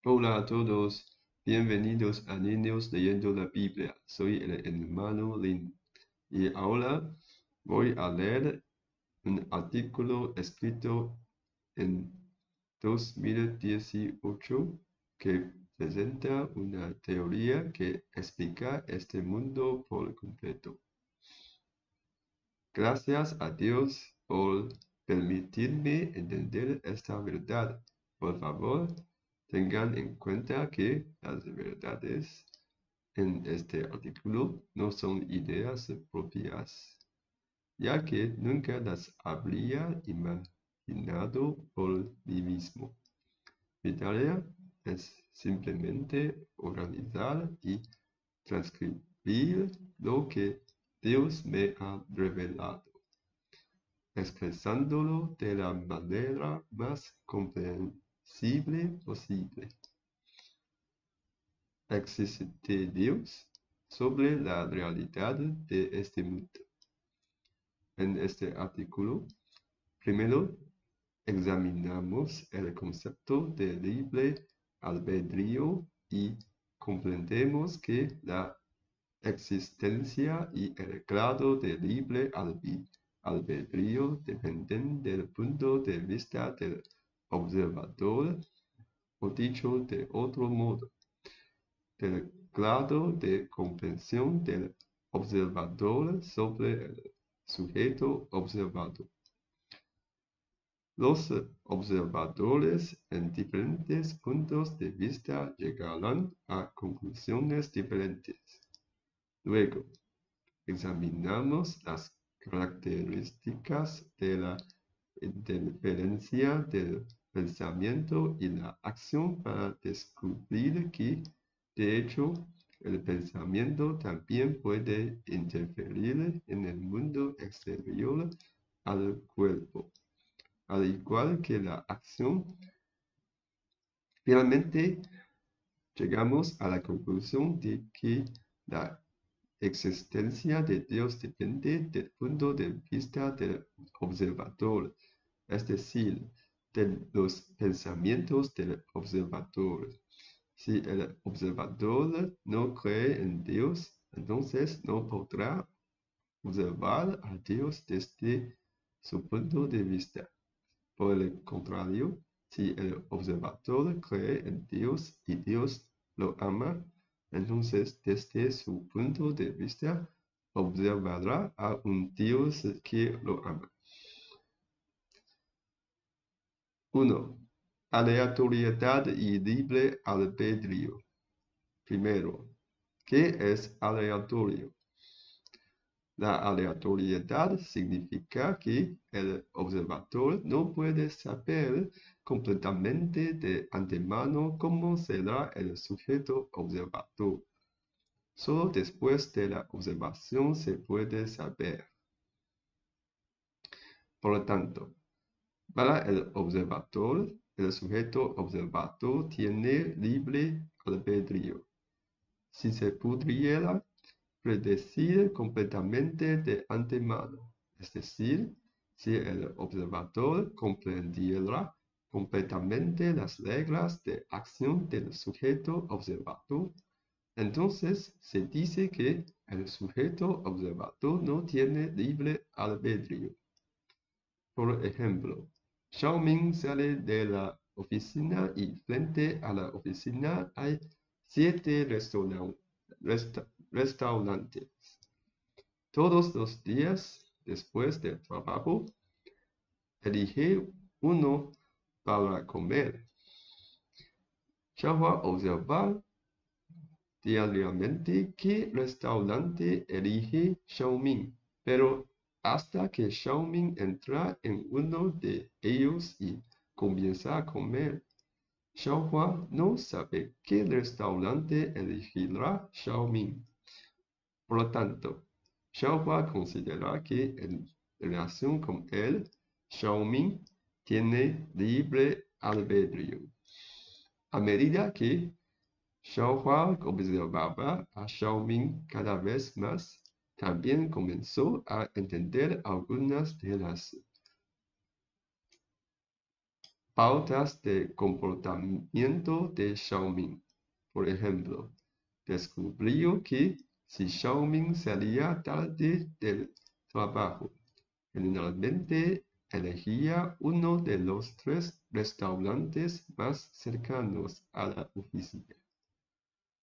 Hola a todos, bienvenidos a Niños Leyendo la Biblia. Soy el hermano Lin y ahora voy a leer un artículo escrito en 2018 que presenta una teoría que explica este mundo por completo. Gracias a Dios por permitirme entender esta verdad. Por favor, tengan en cuenta que las verdades en este artículo no son ideas propias, ya que nunca las habría imaginado por mí mismo. Mi tarea es simplemente organizar y transcribir lo que Dios me ha revelado, expresándolo de la manera más comprensible posible. ¿Existe Dios? Sobre la realidad de este mundo. En este artículo, primero examinamos el concepto de libre albedrío y comprendemos que la existencia y el grado de libre albedrío dependen del punto de vista del observador, o dicho de otro modo, del grado de comprensión del observador sobre el sujeto observado. Los observadores en diferentes puntos de vista llegarán a conclusiones diferentes. Luego, examinamos las características de la interferencia del pensamiento y la acción para descubrir que, de hecho, el pensamiento también puede interferir en el mundo exterior al cuerpo, al igual que la acción. Finalmente, llegamos a la conclusión de que la existencia de Dios depende del punto de vista del observador, es decir, de los pensamientos del observador. Si el observador no cree en Dios, entonces no podrá observar a Dios desde su punto de vista. Por el contrario, si el observador cree en Dios y Dios lo ama, entonces desde su punto de vista observará a un Dios que lo ama. 1. Aleatoriedad y libre albedrío. Primero, ¿qué es aleatorio? La aleatoriedad significa que el observador no puede saber completamente de antemano cómo será el sujeto observado. Solo después de la observación se puede saber. Por lo tanto, para el observador, el sujeto observado tiene libre albedrío. Si se pudiera predecir completamente de antemano, es decir, si el observador comprendiera completamente las reglas de acción del sujeto observado, entonces se dice que el sujeto observador no tiene libre albedrío. Por ejemplo, Xiaoming sale de la oficina y frente a la oficina hay 7 restaurantes. Todos los días después del trabajo, elige uno para comer. Xiaohua observa diariamente qué restaurante elige Xiaoming, pero hasta que Xiaoming entra en uno de ellos y comienza a comer, Xiaohua no sabe qué restaurante elegirá Xiaoming. Por lo tanto, Xiaohua considera que en relación con él, Xiaoming tiene libre albedrío. A medida que Xiaohua observaba a Xiaoming cada vez más, también comenzó a entender algunas de las pautas de comportamiento de Xiaoming. Por ejemplo, descubrió que si Xiaoming salía tarde del trabajo, generalmente elegía uno de los 3 restaurantes más cercanos a la oficina.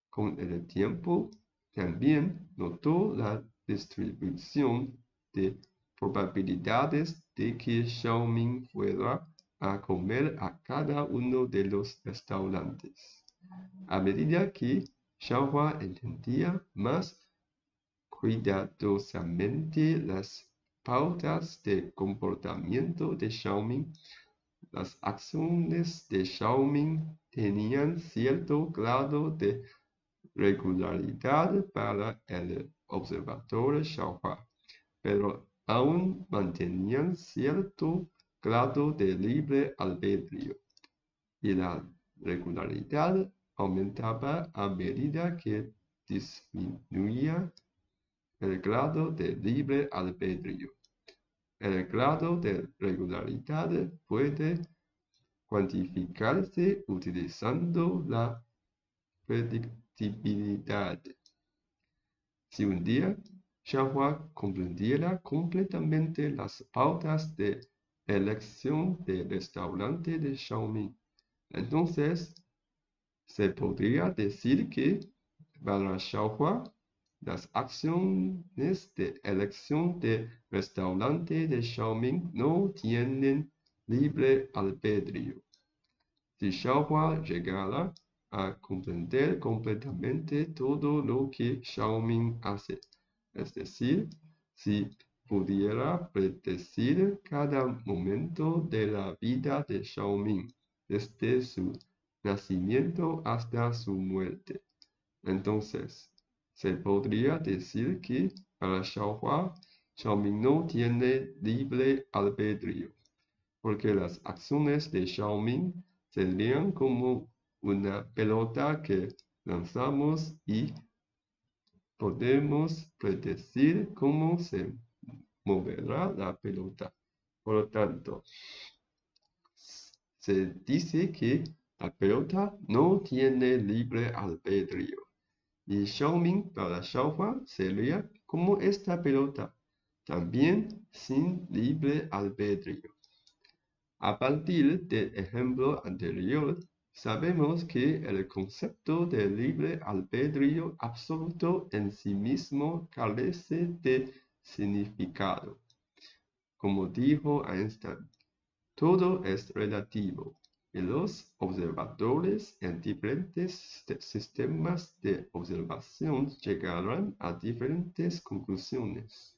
Con el tiempo, también notó la distribución de probabilidades de que Xiaoming fuera a comer a cada uno de los restaurantes. A medida que Xiaohua entendía más cuidadosamente las pautas de comportamiento de Xiaoming, las acciones de Xiaoming tenían cierto grado de regularidad para el observador Xiaohua, pero aún mantenían cierto grado de libre albedrío, y la regularidad aumentaba a medida que disminuía el grado de libre albedrío. El grado de regularidad puede cuantificarse utilizando la predictibilidad. Si un día Xiaohua comprendiera completamente las pautas de elección del restaurante de Xiaoming, entonces se podría decir que para Xiaohua las acciones de elección de restaurante de Xiaoming no tienen libre albedrío. Si Xiaohua llegara a comprender completamente todo lo que Xiaoming hace, es decir, si pudiera predecir cada momento de la vida de Xiaoming, desde su nacimiento hasta su muerte, entonces se podría decir que para Xiaohua, Xiaoming no tiene libre albedrío, porque las acciones de Xiaoming serían como una pelota que lanzamos y podemos predecir cómo se moverá la pelota. Por lo tanto, se dice que la pelota no tiene libre albedrío. Y Xiaoming para Xiaohua sería como esta pelota, también sin libre albedrío. A partir del ejemplo anterior, sabemos que el concepto de libre albedrío absoluto en sí mismo carece de significado. Como dijo Einstein, todo es relativo, y los observadores en diferentes sistemas de observación llegarán a diferentes conclusiones.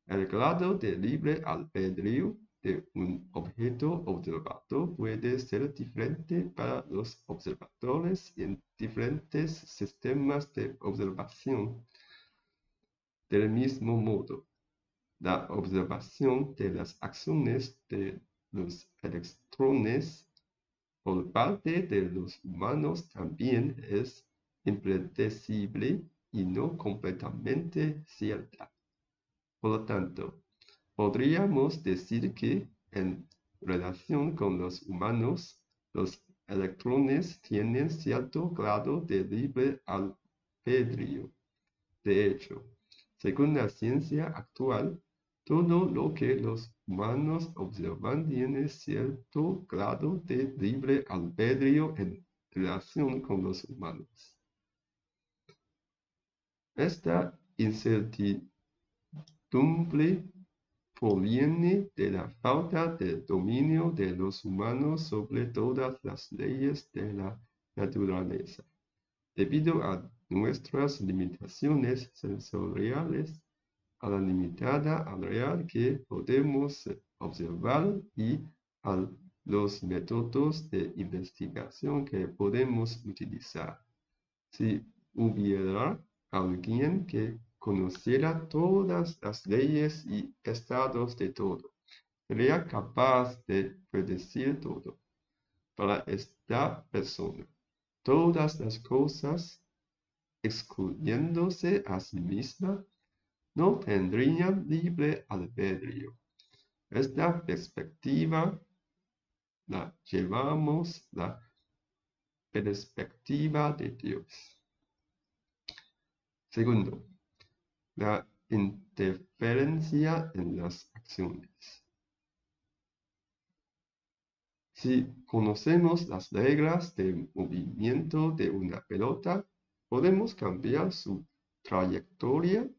El grado de libre albedrío de un objeto observado puede ser diferente para los observadores en diferentes sistemas de observación. Del mismo modo, la observación de las acciones de los electrones por parte de los humanos también es impredecible y no completamente cierta. Por lo tanto, podríamos decir que en relación con los humanos, los electrones tienen cierto grado de libre albedrío. De hecho, según la ciencia actual, todo lo que los humanos observan tiene cierto grado de libre albedrío en relación con los humanos. Esta incertidumbre proviene de la falta de dominio de los humanos sobre todas las leyes de la naturaleza. Debido a nuestras limitaciones sensoriales, a la limitada área que podemos observar y a los métodos de investigación que podemos utilizar. Si hubiera alguien que conociera todas las leyes y estados de todo, sería capaz de predecir todo. Para esta persona, todas las cosas, excluyéndose a sí misma, no tendrían libre albedrío. Esta perspectiva llevamos la perspectiva de Dios. Segundo, la interferencia en las acciones. Si conocemos las reglas de movimiento de una pelota, podemos cambiar su trayectoria.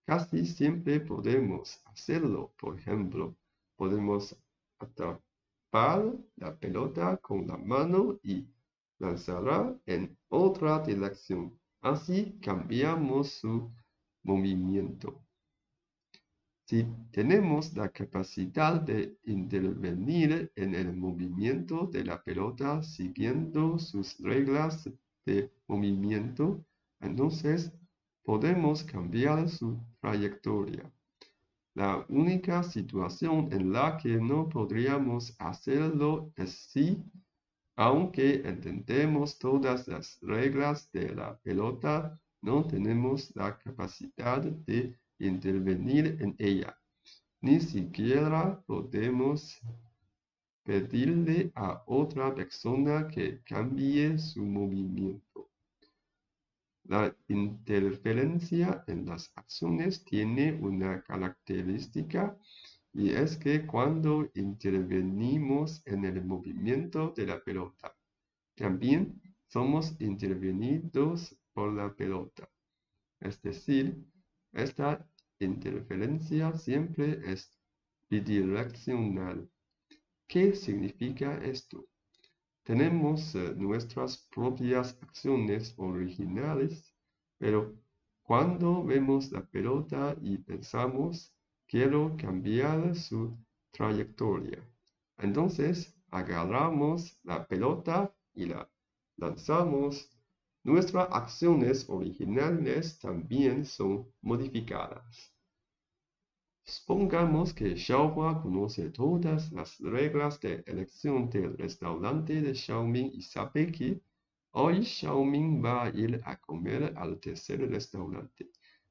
Casi siempre podemos hacerlo. Por ejemplo, podemos atrapar la pelota con la mano y lanzarla en otra dirección. Así cambiamos su movimiento. Si tenemos la capacidad de intervenir en el movimiento de la pelota siguiendo sus reglas de movimiento, entonces podemos cambiar su trayectoria. La única situación en la que no podríamos hacerlo es si, aunque entendemos todas las reglas de la pelota, no tenemos la capacidad de intervenir en ella. Ni siquiera podemos pedirle a otra persona que cambie su movimiento. La interferencia en las acciones tiene una característica y es que cuando intervenimos en el movimiento de la pelota, también somos intervenidos por la pelota. Es decir, esta interferencia siempre es bidireccional. ¿Qué significa esto? Tenemos nuestras propias acciones originales, pero cuando vemos la pelota y pensamos, quiero cambiar su trayectoria, entonces agarramos la pelota y la lanzamos. Nuestras acciones originales también son modificadas. Supongamos que Xiaohua conoce todas las reglas de elección del restaurante de Xiaoming y sabe que hoy Xiaoming va a ir a comer al tercer restaurante.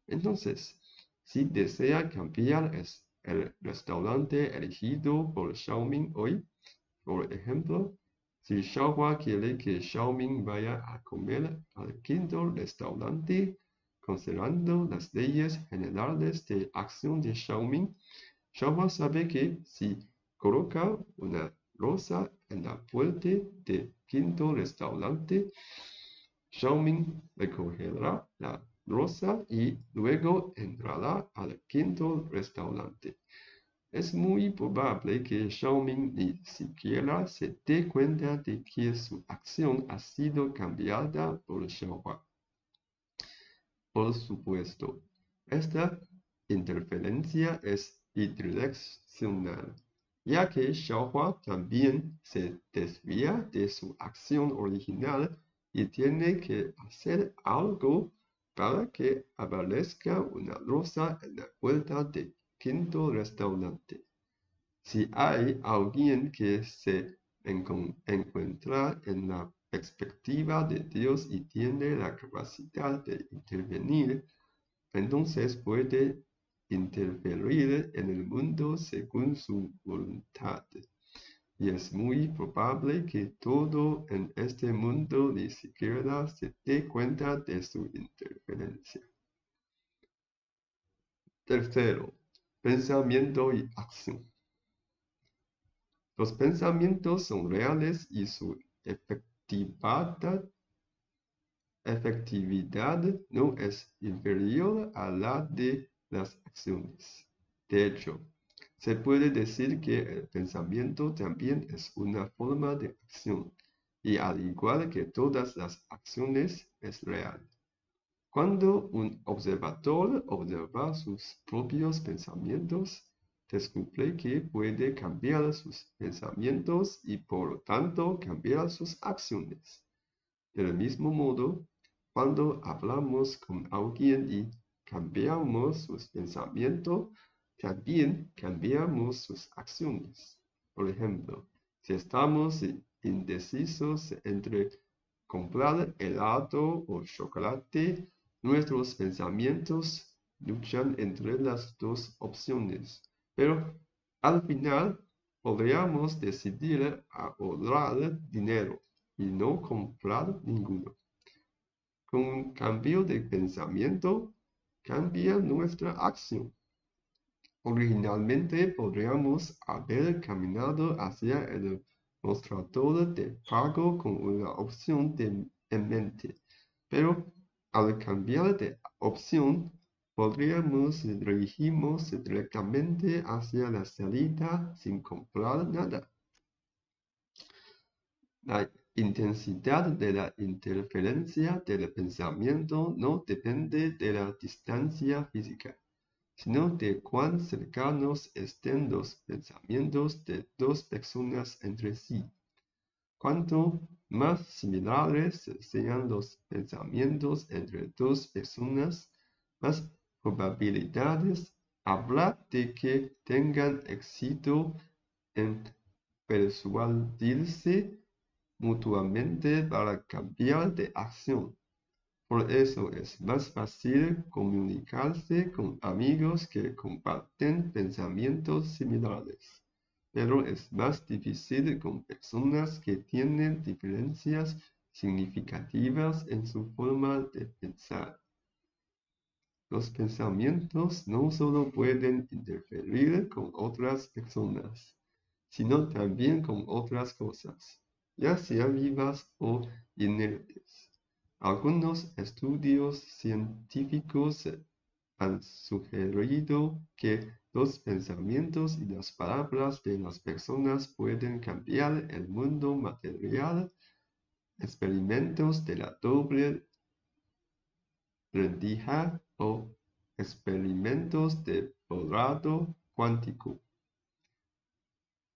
Entonces, si desea cambiar el restaurante elegido por Xiaoming hoy, por ejemplo, si Xiaohua quiere que Xiaoming vaya a comer al quinto restaurante, considerando las leyes generales de acción de Xiaoming, Xiaohua sabe que si coloca una rosa en la puerta del quinto restaurante, Xiaoming recogerá la rosa y luego entrará al quinto restaurante. Es muy probable que Xiaoming ni siquiera se dé cuenta de que su acción ha sido cambiada por Xiaohua. Por supuesto, esta interferencia es bidireccional, ya que Xiaohua también se desvía de su acción original y tiene que hacer algo para que aparezca una rosa en la puerta del quinto restaurante. Si hay alguien que se encuentra en la perspectiva de Dios y tiene la capacidad de intervenir, entonces puede interferir en el mundo según su voluntad. Y es muy probable que todo en este mundo ni siquiera se dé cuenta de su interferencia. Tercero, pensamiento y acción. Los pensamientos son reales y su efectividad no es inferior a la de las acciones. De hecho, se puede decir que el pensamiento también es una forma de acción y al igual que todas las acciones es real. Cuando un observador observa sus propios pensamientos, descubre que puede cambiar sus pensamientos y por lo tanto cambiar sus acciones. Del mismo modo, cuando hablamos con alguien y cambiamos sus pensamientos, también cambiamos sus acciones. Por ejemplo, si estamos indecisos entre comprar helado o chocolate, nuestros pensamientos luchan entre las dos opciones, pero al final podríamos decidir ahorrar dinero y no comprar ninguno. Con un cambio de pensamiento, cambia nuestra acción. Originalmente podríamos haber caminado hacia el mostrador de pago con una opción en mente, pero al cambiar de opción, podríamos dirigirnos directamente hacia la salida sin comprar nada. La intensidad de la interferencia del pensamiento no depende de la distancia física, sino de cuán cercanos estén los pensamientos de dos personas entre sí. Cuanto más similares sean los pensamientos entre dos personas, más probabilidades habrá de que tengan éxito en persuadirse mutuamente para cambiar de acción. Por eso es más fácil comunicarse con amigos que comparten pensamientos similares, pero es más difícil con personas que tienen diferencias significativas en su forma de pensar. Los pensamientos no solo pueden interferir con otras personas, sino también con otras cosas, ya sean vivas o inertes. Algunos estudios científicos han sugerido que los pensamientos y las palabras de las personas pueden cambiar el mundo material. Experimentos de la doble rendija o experimentos de borrado cuántico.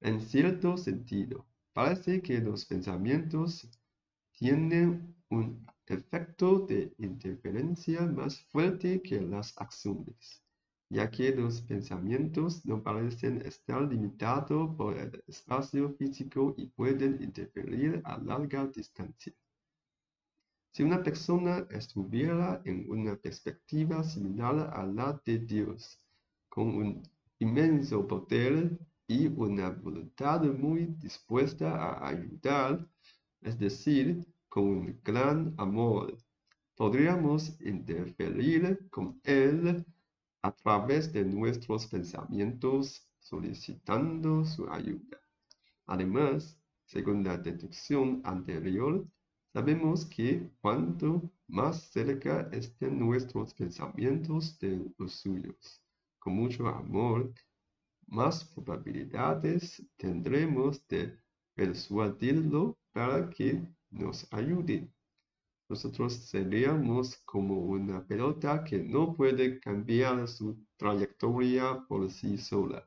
En cierto sentido, parece que los pensamientos tienen un efecto de interferencia más fuerte que las acciones, ya que los pensamientos no parecen estar limitados por el espacio físico y pueden interferir a larga distancia. Si una persona estuviera en una perspectiva similar a la de Dios, con un inmenso poder y una voluntad muy dispuesta a ayudar, es decir, con un gran amor, podríamos interferir con Él a través de nuestros pensamientos, solicitando su ayuda. Además, según la deducción anterior, sabemos que cuanto más cerca estén nuestros pensamientos de los suyos, con mucho amor, más probabilidades tendremos de persuadirlo para que nos ayude. Nosotros seríamos como una pelota que no puede cambiar su trayectoria por sí sola,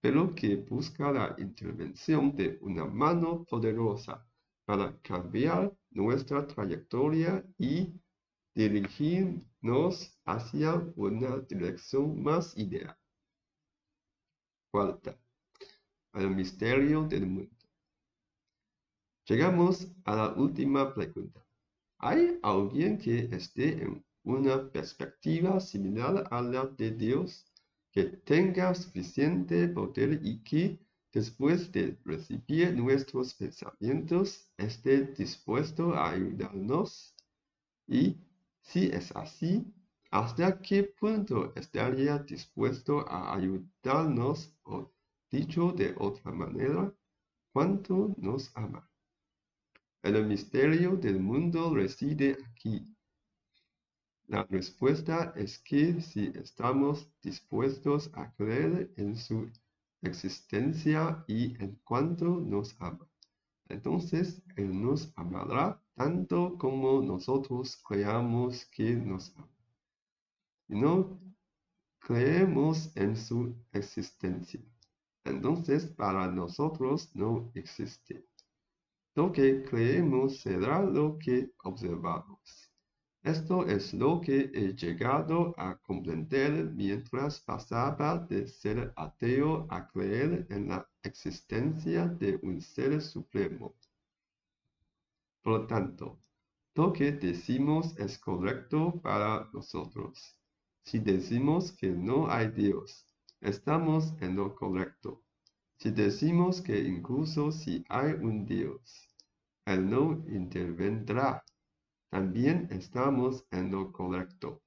pero que busca la intervención de una mano poderosa para cambiar nuestra trayectoria y dirigirnos hacia una dirección más ideal. Cuarta, el misterio del mundo. Llegamos a la última pregunta. ¿Hay alguien que esté en una perspectiva similar a la de Dios, que tenga suficiente poder y que, después de recibir nuestros pensamientos, esté dispuesto a ayudarnos? Y si es así, ¿hasta qué punto estaría dispuesto a ayudarnos? O dicho de otra manera, ¿cuánto nos ama? El misterio del mundo reside aquí. La respuesta es que si estamos dispuestos a creer en su existencia y en cuanto nos ama, entonces Él nos amará tanto como nosotros creamos que nos ama. Si no creemos en su existencia, entonces para nosotros no existe. Lo que creemos será lo que observamos. Esto es lo que he llegado a comprender mientras pasaba de ser ateo a creer en la existencia de un ser supremo. Por lo tanto, lo que decimos es correcto para nosotros. Si decimos que no hay Dios, estamos en lo correcto. Si decimos que incluso si hay un Dios, Él no intervendrá, también estamos en lo correcto.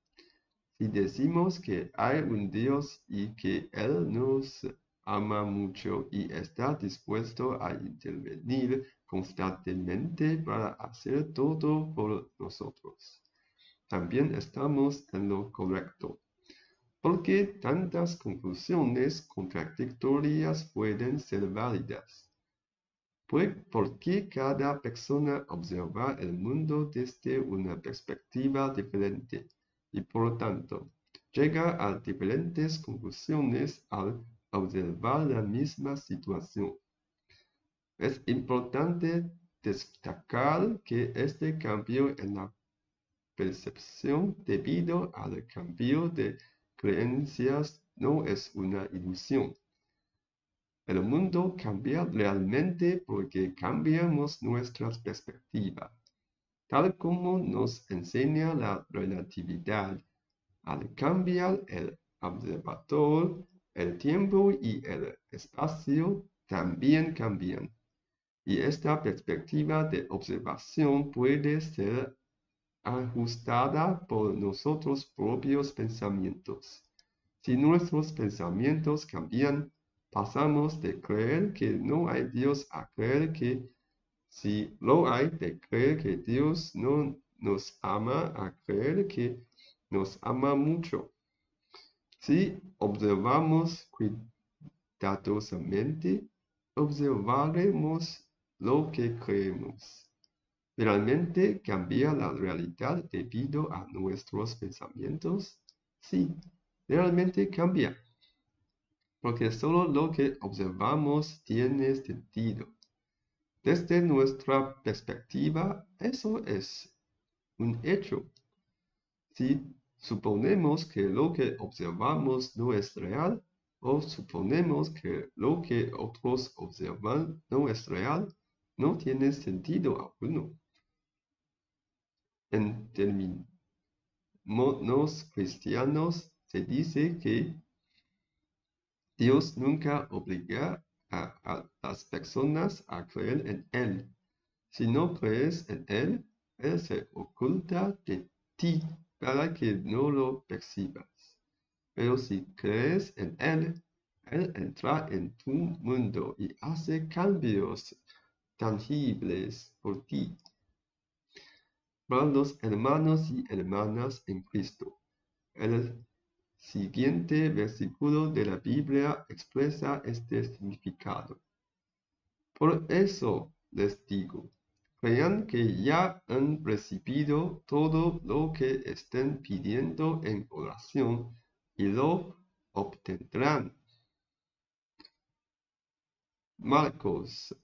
Si decimos que hay un Dios y que Él nos ama mucho y está dispuesto a intervenir constantemente para hacer todo por nosotros, también estamos en lo correcto. ¿Por qué tantas conclusiones contradictorias pueden ser válidas? Porque cada persona observa el mundo desde una perspectiva diferente y por lo tanto llega a diferentes conclusiones al observar la misma situación. Es importante destacar que este cambio en la percepción debido al cambio de creencias no es una ilusión. El mundo cambia realmente porque cambiamos nuestras perspectivas, tal como nos enseña la relatividad. Al cambiar el observador, el tiempo y el espacio también cambian. Y esta perspectiva de observación puede ser ajustada por nuestros propios pensamientos. Si nuestros pensamientos cambian, pasamos de creer que no hay Dios a creer que sí lo hay, de creer que Dios no nos ama a creer que nos ama mucho. Si observamos cuidadosamente, observaremos lo que creemos. ¿Realmente cambia la realidad debido a nuestros pensamientos? Sí, realmente cambia, porque solo lo que observamos tiene sentido. Desde nuestra perspectiva, eso es un hecho. Si suponemos que lo que observamos no es real, o suponemos que lo que otros observan no es real, no tiene sentido alguno. En términos cristianos se dice que Dios nunca obliga a las personas a creer en Él. Si no crees en Él, Él se oculta de ti para que no lo percibas. Pero si crees en Él, Él entra en tu mundo y hace cambios tangibles por ti. Para los hermanos y hermanas en Cristo, el siguiente versículo de la Biblia expresa este significado. Por eso les digo, crean que ya han recibido todo lo que estén pidiendo en oración y lo obtendrán. Marcos,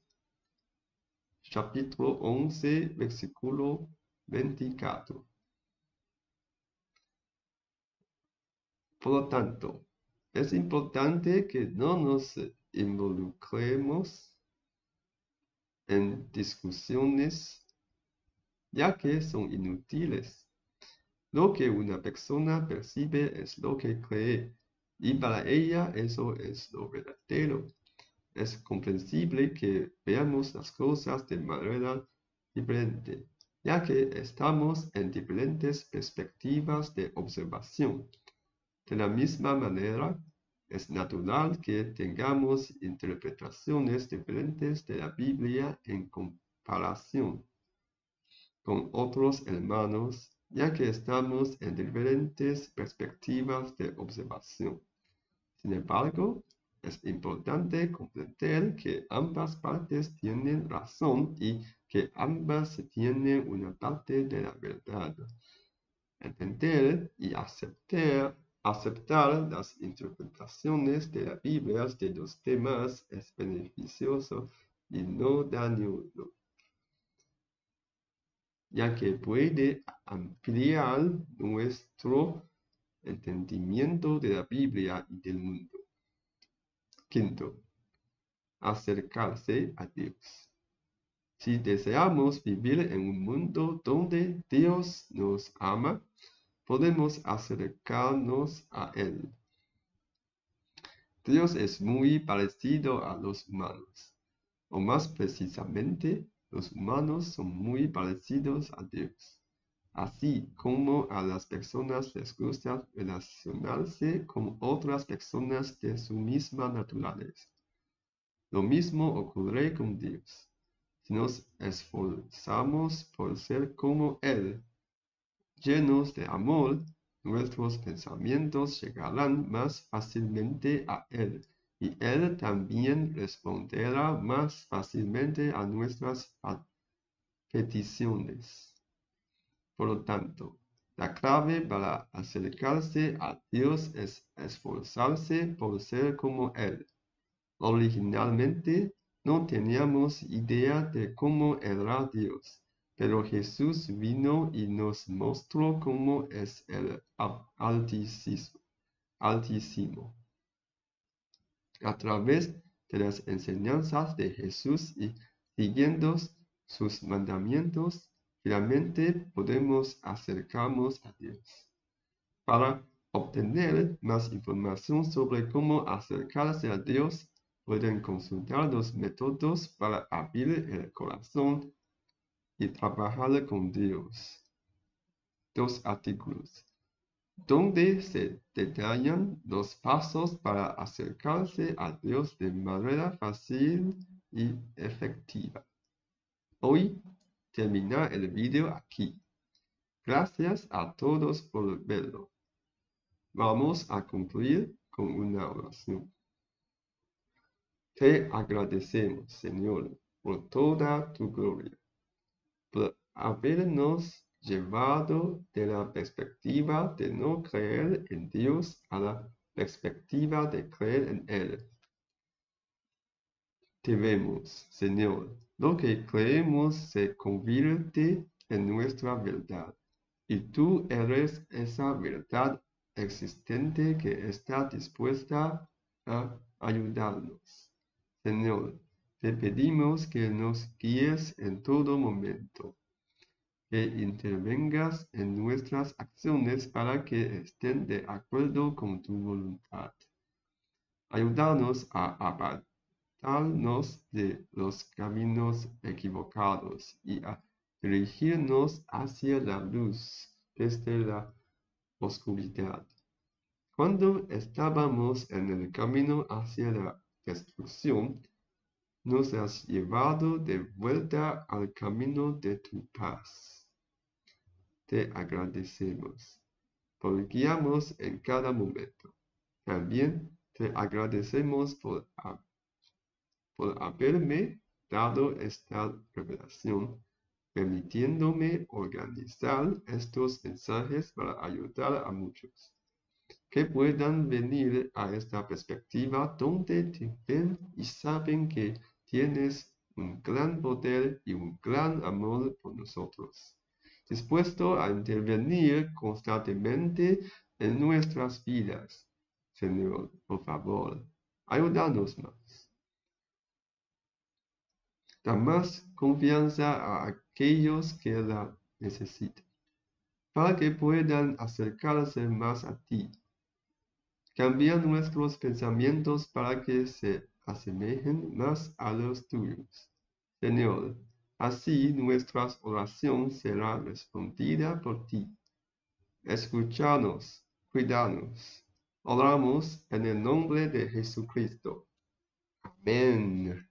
capítulo 11, versículo 24. Por lo tanto, es importante que no nos involucremos en discusiones, ya que son inútiles. Lo que una persona percibe es lo que cree, y para ella eso es lo verdadero. Es comprensible que veamos las cosas de manera diferente, ya que estamos en diferentes perspectivas de observación. De la misma manera, es natural que tengamos interpretaciones diferentes de la Biblia en comparación con otros hermanos, ya que estamos en diferentes perspectivas de observación. Sin embargo, es importante comprender que ambas partes tienen razón y que ambas tienen una parte de la verdad. Entender y aceptar las interpretaciones de la Biblia de los temas es beneficioso y no dañoso, ya que puede ampliar nuestro entendimiento de la Biblia y del mundo. Quinto, acercarse a Dios. Si deseamos vivir en un mundo donde Dios nos ama, podemos acercarnos a Él. Dios es muy parecido a los humanos, o más precisamente, los humanos son muy parecidos a Dios. Así como a las personas les gusta relacionarse con otras personas de su misma naturaleza. Lo mismo ocurre con Dios. Si nos esforzamos por ser como Él, llenos de amor, nuestros pensamientos llegarán más fácilmente a Él, y Él también responderá más fácilmente a nuestras peticiones. Por lo tanto, la clave para acercarse a Dios es esforzarse por ser como Él. Originalmente no teníamos idea de cómo era Dios, pero Jesús vino y nos mostró cómo es el Altísimo. A través de las enseñanzas de Jesús y siguiendo sus mandamientos, finalmente podemos acercarnos a Dios. Para obtener más información sobre cómo acercarse a Dios, pueden consultar los métodos para abrir el corazón y trabajar con Dios. Dos artículos, donde se detallan los pasos para acercarse a Dios de manera fácil y efectiva. Hoy termina el video aquí. Gracias a todos por verlo. Vamos a concluir con una oración. Te agradecemos, Señor, por toda tu gloria, por habernos llevado de la perspectiva de no creer en Dios a la perspectiva de creer en Él. Te vemos, Señor, lo que creemos se convierte en nuestra verdad, y tú eres esa verdad existente que está dispuesta a ayudarnos. Señor, te pedimos que nos guíes en todo momento, que intervengas en nuestras acciones para que estén de acuerdo con tu voluntad. Ayúdanos a apartarnos de los caminos equivocados y a dirigirnos hacia la luz desde la oscuridad. Cuando estábamos en el camino hacia la destrucción, nos has llevado de vuelta al camino de tu paz. Te agradecemos por guiarnos en cada momento. También te agradecemos por haberme dado esta revelación, permitiéndome organizar estos mensajes para ayudar a muchos que puedan venir a esta perspectiva donde te ven y saben que tienes un gran poder y un gran amor por nosotros, dispuesto a intervenir constantemente en nuestras vidas. Señor, por favor, ayúdanos más. Da más confianza a aquellos que la necesitan, para que puedan acercarse más a ti. Cambia nuestros pensamientos para que se asemejen más a los tuyos. Señor, así nuestra oración será respondida por ti. Escúchanos, cuídanos. Oramos en el nombre de Jesucristo. Amén.